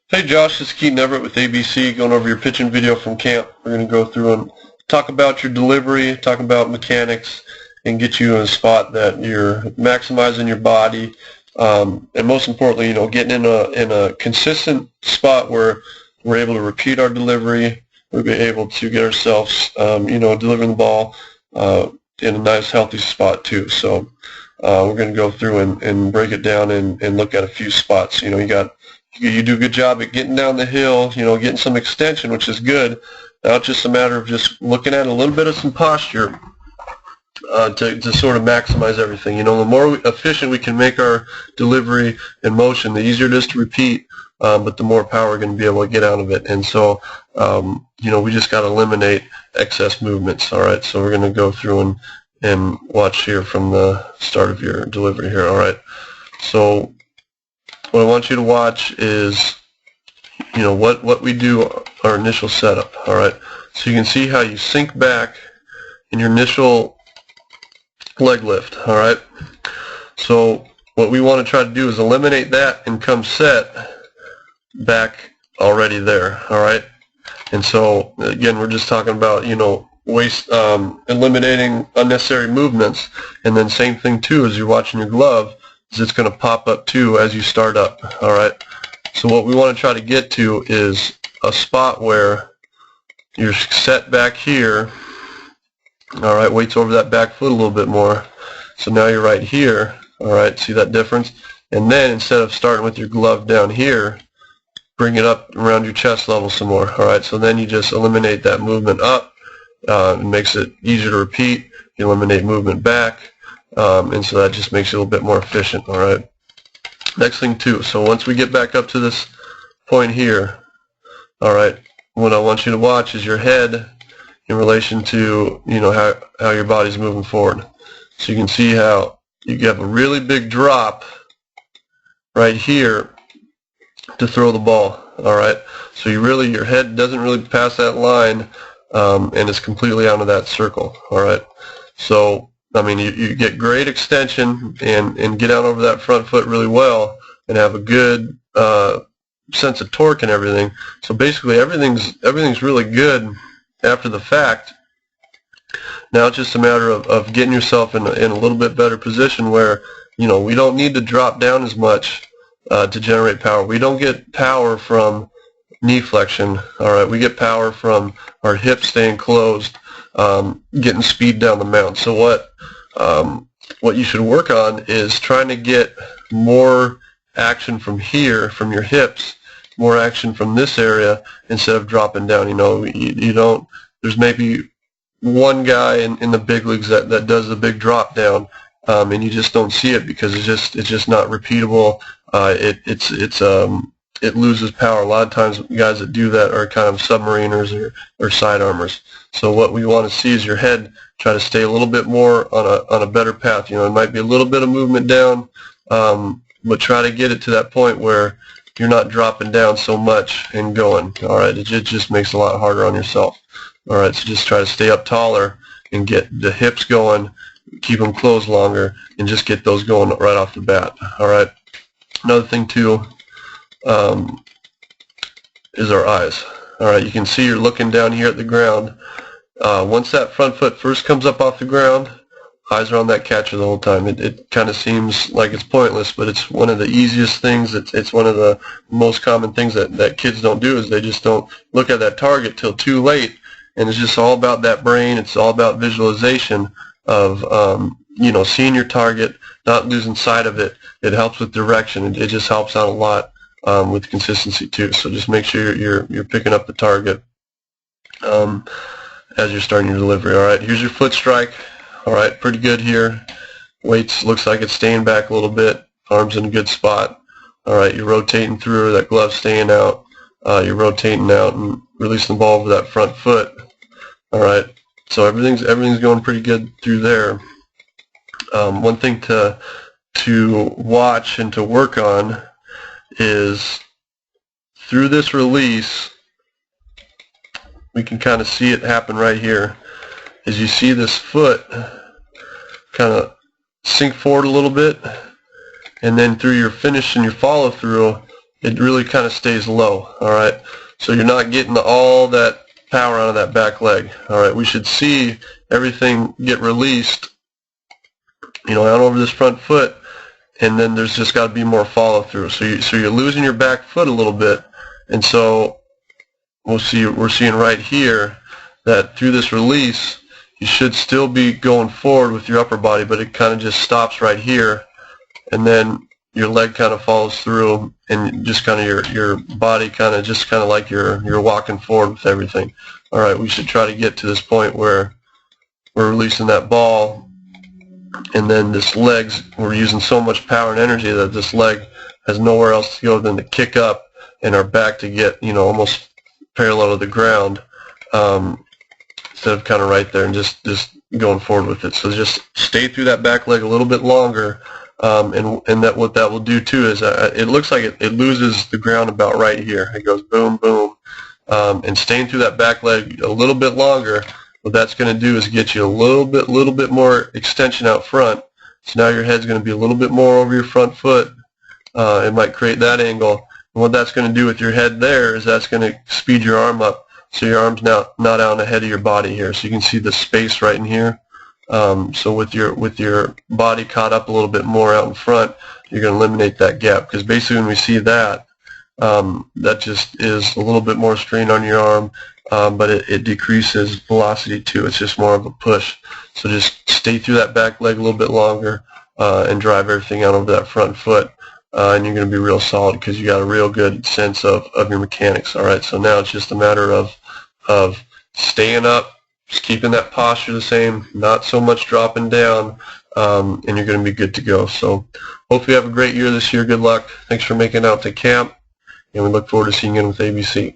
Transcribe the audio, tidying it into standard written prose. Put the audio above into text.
Hey Josh, this is Keaton Everett with ABC, going over your pitching video from camp. We're going to go through and talk about your delivery, talk about mechanics, and get you in a spot that you're maximizing your body, and most importantly, getting in a consistent spot where we're able to repeat our delivery. We'll be able to get ourselves, delivering the ball in a nice, healthy spot too. So we're going to go through and break it down and look at a few spots. You do a good job at getting down the hill, getting some extension, which is good. Now it's just a matter of just looking at a little bit of some posture to sort of maximize everything. The more efficient we can make our delivery and motion, the easier it is to repeat, but the more power we're going to be able to get out of it. And so, we just got to eliminate excess movements. All right, so we're going to go through and watch here from the start of your delivery here. All right, so what I want you to watch is, what we do, our initial setup, all right? So you can see how you sink back in your initial leg lift, all right? So what we want to try to do is eliminate that and come set back already there, all right? And so, again, we're just talking about, eliminating unnecessary movements, and then same thing, too, as you're watching your glove, is it's going to pop up too as you start up. All right. So what we want to try to get to is a spot where you're set back here. All right. Weight's over that back foot a little bit more. So now you're right here. All right. See that difference? And then instead of starting with your glove down here, bring it up around your chest level some more. All right. So then you just eliminate that movement up. It makes it easier to repeat. You eliminate movement back. And so that just makes it a little bit more efficient, all right? Next thing, too, so once we get back up to this point here, all right, what I want you to watch is your head in relation to, how your body's moving forward. So you can see how you have a really big drop right here to throw the ball, all right? So your head doesn't really pass that line, and it's completely out of that circle, all right? So you get great extension and get out over that front foot really well and have a good sense of torque and everything. So basically everything's really good after the fact. Now it's just a matter of getting yourself in a little bit better position where, we don't need to drop down as much to generate power. We don't get power from knee flexion, all right? We get power from our hips staying closed, getting speed down the mount. So what you should work on is trying to get more action from here, from your hips, more action from this area instead of dropping down. You don't. There's maybe one guy in the big leagues that does the big drop down, and you just don't see it because it's just not repeatable. It loses power. A lot of times guys that do that are kind of submariners or side armors. So what we want to see is your head try to stay a little bit more on a better path. It might be a little bit of movement down, but try to get it to that point where you're not dropping down so much and going. All right, it just makes it a lot harder on yourself. All right, so just try to stay up taller and get the hips going, keep them closed longer, and just get those going right off the bat. All right. Another thing too is our eyes. All right, you can see you're looking down here at the ground. Once that front foot first comes up off the ground, eyes are on that catcher the whole time. It kind of seems like it's pointless, but it's one of the easiest things. It's one of the most common things that kids don't do is they just don't look at that target till too late, and it's just all about that brain. It's all about visualization of seeing your target, not losing sight of it. It helps with direction. It just helps out a lot with consistency too. So just make sure you're picking up the target as you're starting your delivery. All right, here's your foot strike. All right, pretty good here. Weights looks like it's staying back a little bit. Arms in a good spot. All right, you're rotating through. That glove staying out. You're rotating out and releasing the ball over that front foot. All right, so everything's going pretty good through there. One thing to watch and to work on is through this release, we can kind of see it happen right here. As you see this foot kind of sink forward a little bit, and then through your finish and your follow through, it really kind of stays low. All right, so you're not getting all that power out of that back leg. All right, we should see everything get released, out over this front foot, and then there's just got to be more follow through. So you're losing your back foot a little bit, and so we're seeing right here that through this release, you should still be going forward with your upper body, but it kind of just stops right here, and then your leg kind of follows through, and just kind of your body kind of like you're walking forward with everything. All right, we should try to get to this point where we're releasing that ball, and then this legs, we're using so much power and energy that this leg has nowhere else to go than to kick up, and our back to get almost parallel to the ground, instead of kind of right there and just going forward with it. So just stay through that back leg a little bit longer, and that what that will do too is it looks like it loses the ground about right here. It goes boom, boom, and staying through that back leg a little bit longer, what that's going to do is get you a little bit more extension out front. So now your head's going to be a little bit more over your front foot. It might create that angle. And what that's going to do with your head there is that's going to speed your arm up, so your arm's now not out ahead of your body here. So you can see the space right in here. So with your body caught up a little bit more out in front, you're going to eliminate that gap, because basically when we see that, that just is a little bit more strain on your arm, but it decreases velocity too. It's just more of a push. So just stay through that back leg a little bit longer, and drive everything out over that front foot, and you're going to be real solid, because you got a real good sense of your mechanics. All right, so now it's just a matter of staying up, just keeping that posture the same, not so much dropping down, and you're going to be good to go. So hopefully you have a great year this year. Good luck. Thanks for making it out to camp, and we look forward to seeing you in with ABC.